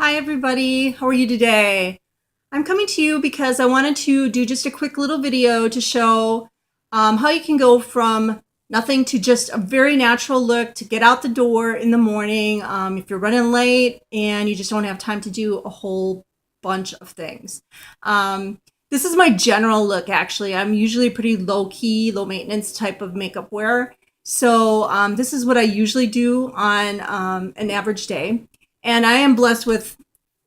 Hi everybody, how are you today? I'm coming to you because I wanted to do just a quick little video to show how you can go from nothing to just a very natural look to get out the door in the morning if you're running late and you just don't have time to do a whole bunch of things. This is my general look actually. I'm usually pretty low-key, low-maintenance type of makeup wearer. So this is what I usually do on an average day. And I am blessed with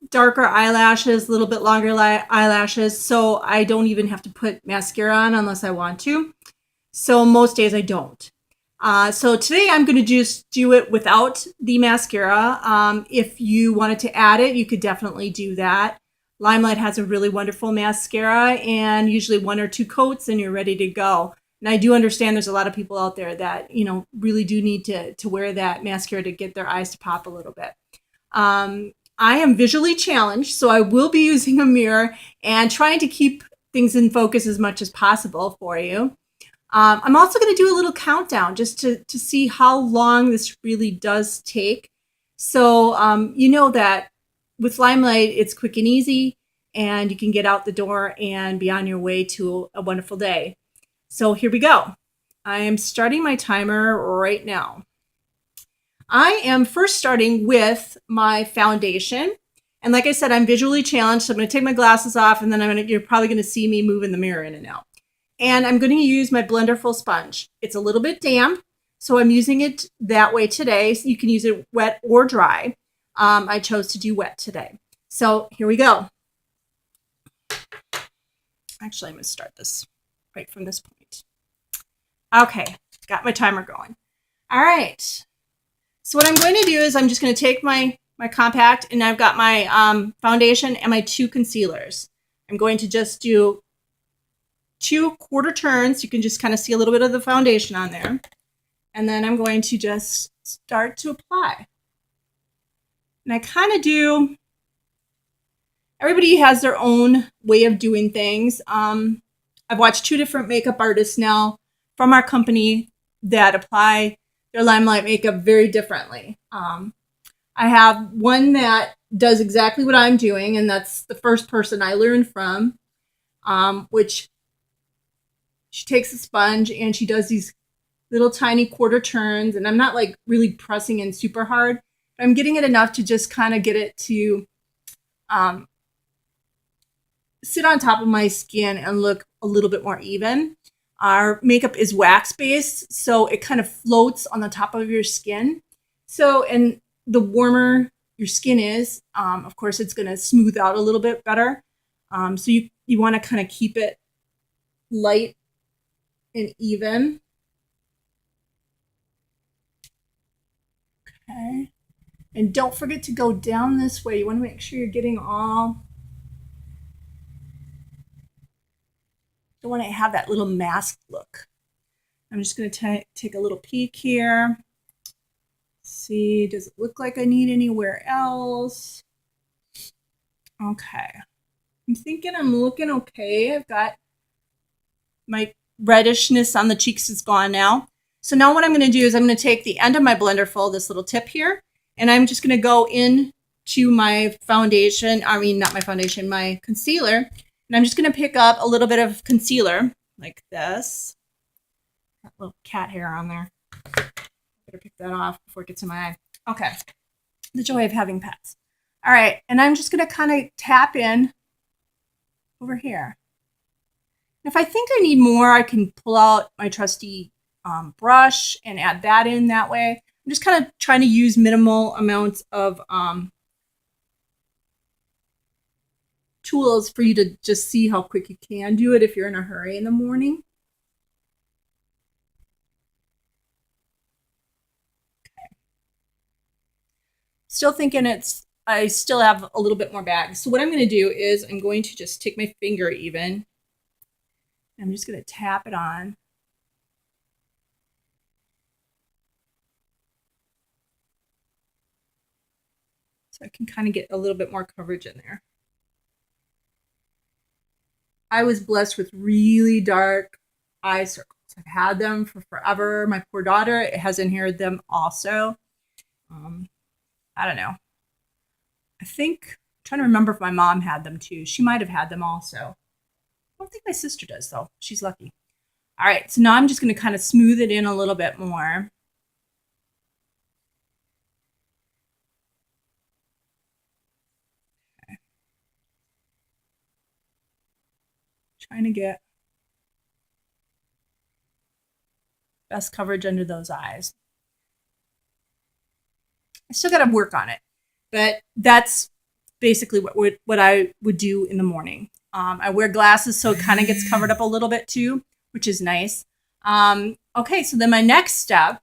darker eyelashes, a little bit longer eyelashes, so I don't even have to put mascara on unless I want to. So most days I don't. So today I'm going to just do it without the mascara. If you wanted to add it, you could definitely do that. LimeLight has a really wonderful mascara and usually 1 or 2 coats and you're ready to go. And I do understand there's a lot of people out there that, really do need to wear that mascara to get their eyes to pop a little bit. I am visually challenged, so I will be using a mirror and trying to keep things in focus as much as possible for you. I'm also going to do a little countdown just to see how long this really does take. So you know that with LimeLight, it's quick and easy, and you can get out the door and be on your way to a wonderful day. So here we go. I am starting my timer right now. I am first starting with my foundation. And like I said, I'm visually challenged, so I'm going to take my glasses off, and then you're probably going to see me move in the mirror in and out. And I'm going to use my Blenderful sponge. It's a little bit damp, so I'm using it that way today. So you can use it wet or dry. I chose to do wet today. So here we go. Actually, I'm going to start this right from this point. Okay, got my timer going. All right. So what I'm going to do is I'm just going to take my compact, and I've got my foundation and my 2 concealers. I'm going to just do 2 quarter turns. You can just kind of see a little bit of the foundation on there. And then I'm going to just start to apply. And I kind of do, everybody has their own way of doing things. I've watched 2 different makeup artists now from our company that apply their LimeLight makeup very differently. I have one that does exactly what I'm doing, and that's the first person I learned from, which she takes a sponge and she does these little tiny quarter turns, and I'm not like really pressing in super hard, but I'm getting it enough to just kind of get it to sit on top of my skin and look a little bit more even. Our makeup is wax-based, so it kind of floats on the top of your skin. So, and the warmer your skin is, of course, it's going to smooth out a little bit better. So you want to kind of keep it light and even. Okay. And don't forget to go down this way. You want to make sure you're getting all. Don't want to have that little mask look. I'm just going to take a little peek here. See, does it look like I need anywhere else? Okay. I'm thinking I'm looking okay. I've got my reddishness on the cheeks is gone now. So now what I'm going to do is I'm going to take the end of my Blenderful, this little tip here, and I'm just going to go into my foundation, not my foundation, my concealer. And I'm just going to pick up a little bit of concealer like this. That little cat hair on there. Better pick that off before it gets in my eye. Okay. The joy of having pets. All right. And I'm just going to kind of tap in over here. And if I think I need more, I can pull out my trusty brush and add that in that way. I'm just kind of trying to use minimal amounts of tools for you to just see how quick you can do it if you're in a hurry in the morning. Okay. Still thinking I still have a little bit more bags. So what I'm going to do is I'm going to just take my finger even. I'm just going to tap it on. So I can kind of get a little bit more coverage in there. I was blessed with really dark eye circles. I've had them for forever. My poor daughter has inherited them also. I don't know. I think, I'm trying to remember if my mom had them too. She might have had them also. I don't think my sister does though. She's lucky. All right, so now I'm just going to kind of smooth it in a little bit more. Okay. Trying to get best coverage under those eyes. I still got to work on it, but that's basically what I would do in the morning. I wear glasses, so it kind of gets covered up a little bit too, which is nice. Okay, so then my next step,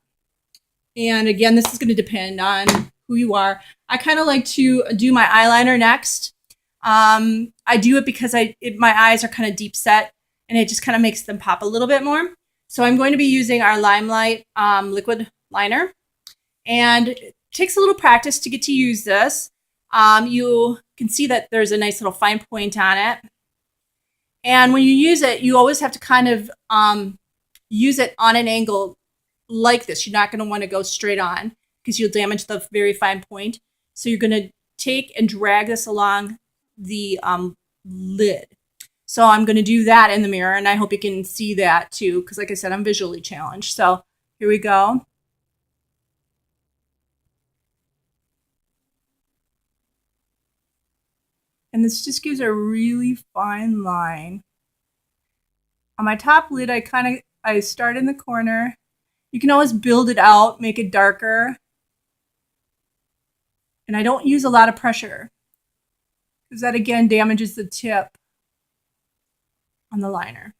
and again, this is going to depend on who you are. I kind of like to do my eyeliner next. I do it because my eyes are kind of deep set, and it just kind of makes them pop a little bit more. So I'm going to be using our LimeLight liquid liner, and it takes a little practice to get to use this. You can see that there's a nice little fine point on it. And when you use it, you always have to kind of use it on an angle like this. You're not going to want to go straight on because you'll damage the very fine point. So you're going to take and drag this along the lid. So I'm going to do that in the mirror, and I hope you can see that too, because like I said, I'm visually challenged. So here we go. And this just gives a really fine line. On my top lid, I start in the corner. You can always build it out, make it darker. And I don't use a lot of pressure because that again damages the tip on the liner.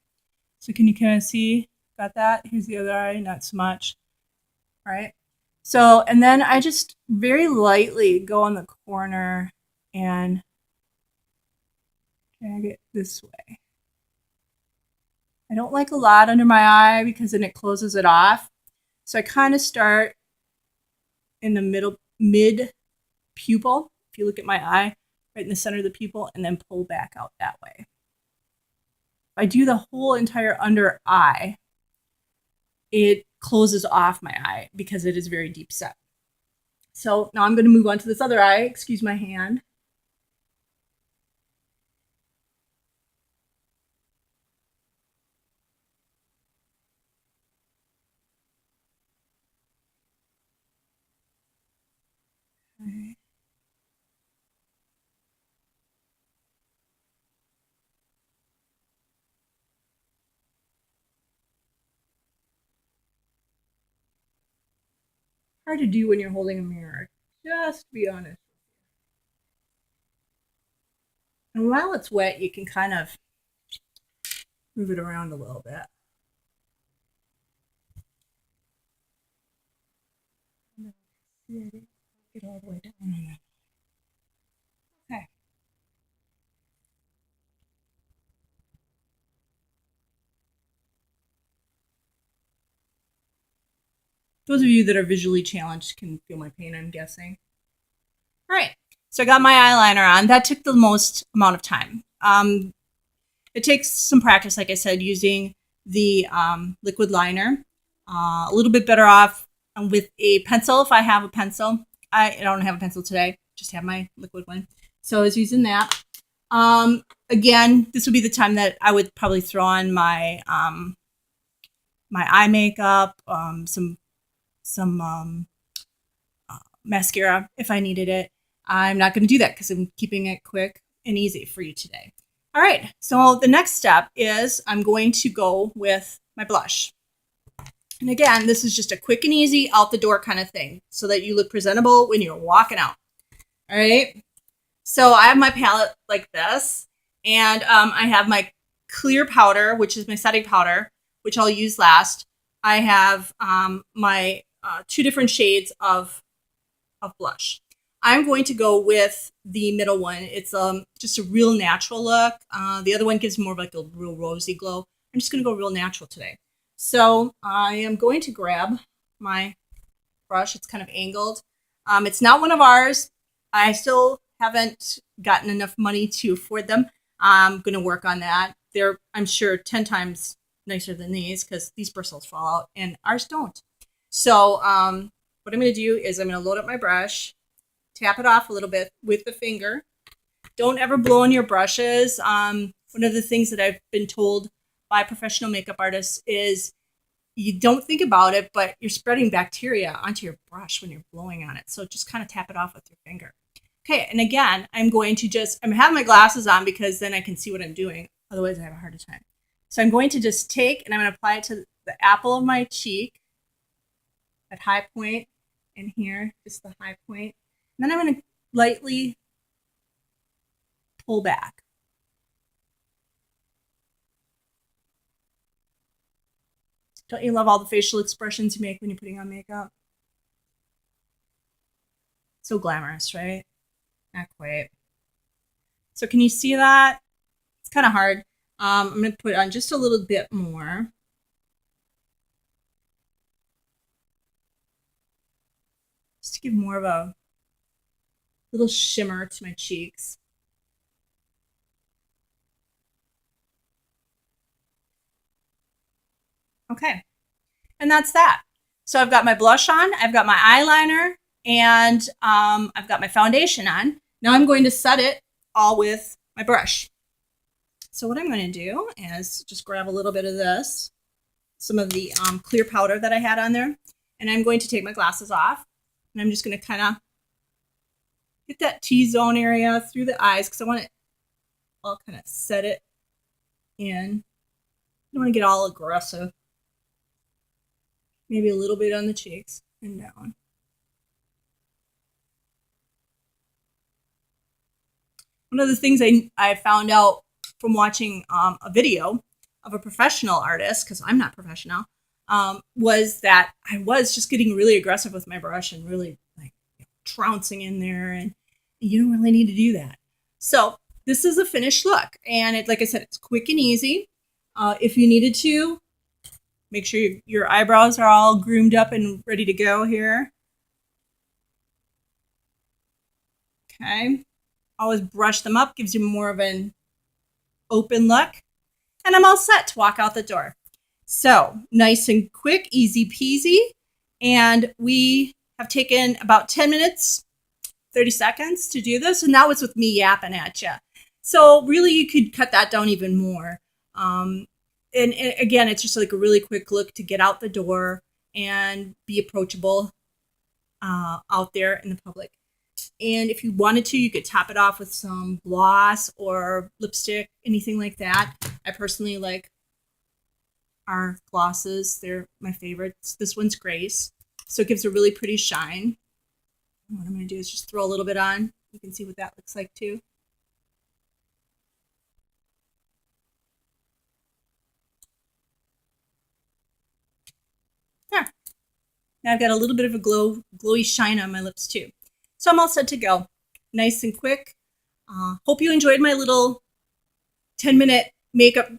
So can you kind of see? Got that? Here's the other eye, not so much. All right. So, and then I just very lightly go on the corner and drag it this way. I don't like a lot under my eye because then it closes it off. So I kind of start in the mid pupil. If you look at my eye, right in the center of the pupil, and then pull back out that way. If I do the whole entire under eye, it closes off my eye because it is very deep set. So now I'm going to move on to this other eye. Excuse my hand. Okay. Hard to do when you're holding a mirror, just to be honest. And while it's wet, you can kind of move it around a little bit. Get all the way down on that. Okay. Those of you that are visually challenged can feel my pain, I'm guessing. All right, so I got my eyeliner on. That took the most amount of time. It takes some practice, like I said, using the liquid liner. A little bit better off with a pencil if I have a pencil. I don't have a pencil today, just have my liquid one. So I was using that. Again, this would be the time that I would probably throw on my my eye makeup, some mascara if I needed it. I'm not going to do that because I'm keeping it quick and easy for you today. All right, so the next step is I'm going to go with my blush. And again, this is just a quick and easy out the door kind of thing so that you look presentable when you're walking out. All right, so I have my palette like this, and I have my clear powder, which is my setting powder, which I'll use last. I have my two different shades of blush. I'm going to go with the middle one. It's just a real natural look. The other one gives more of like a real rosy glow. I'm just going to go real natural today. So I am going to grab my brush. It's kind of angled. It's not one of ours. I still haven't gotten enough money to afford them. I'm going to work on that. They're, I'm sure, 10 times nicer than these because these bristles fall out and ours don't. So what I'm going to do is I'm going to load up my brush, tap it off a little bit with the finger. Don't ever blow on your brushes. One of the things that I've been told by professional makeup artists is you don't think about it, but you're spreading bacteria onto your brush when you're blowing on it. So just kind of tap it off with your finger. Okay, and again, I'm having my glasses on because then I can see what I'm doing. Otherwise, I have a harder time. So I'm going to just take and I'm going to apply it to the apple of my cheek, that high point in here, just the high point. And then I'm going to lightly pull back. Don't you love all the facial expressions you make when you're putting on makeup? So glamorous, right? Not quite. So can you see that? It's kind of hard. I'm going to put on just a little bit more. Just to give more of a little shimmer to my cheeks. Okay, and that's that. So I've got my blush on, I've got my eyeliner, and I've got my foundation on. Now I'm going to set it all with my brush. So what I'm going to do is just grab a little bit of this, some of the clear powder that I had on there, and I'm going to take my glasses off, and I'm just going to kind of hit that T-zone area through the eyes because I want it all kind of set it in. I don't want to get all aggressive. Maybe a little bit on the cheeks and down. One of the things I found out from watching a video of a professional artist, because I'm not professional, was that I was just getting really aggressive with my brush and really like trouncing in there, and you don't really need to do that. So this is a finished look, and like I said, it's quick and easy. If you needed to, make sure your eyebrows are all groomed up and ready to go here. Okay. Always brush them up, gives you more of an open look. And I'm all set to walk out the door. So nice and quick, easy peasy. And we have taken about 10 minutes, 30 seconds to do this. And that was with me yapping at you. So really you could cut that down even more. And again, it's just like a really quick look to get out the door and be approachable out there in the public. And if you wanted to, you could top it off with some gloss or lipstick, anything like that. I personally like our glosses. They're my favorites. This one's Grace. So it gives a really pretty shine. And what I'm going to do is just throw a little bit on. You can see what that looks like too. There. Now I've got a little bit of a glowy shine on my lips too. So I'm all set to go. Nice and quick. Hope you enjoyed my little 10-minute makeup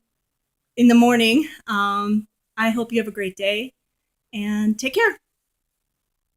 in the morning. I hope you have a great day and take care.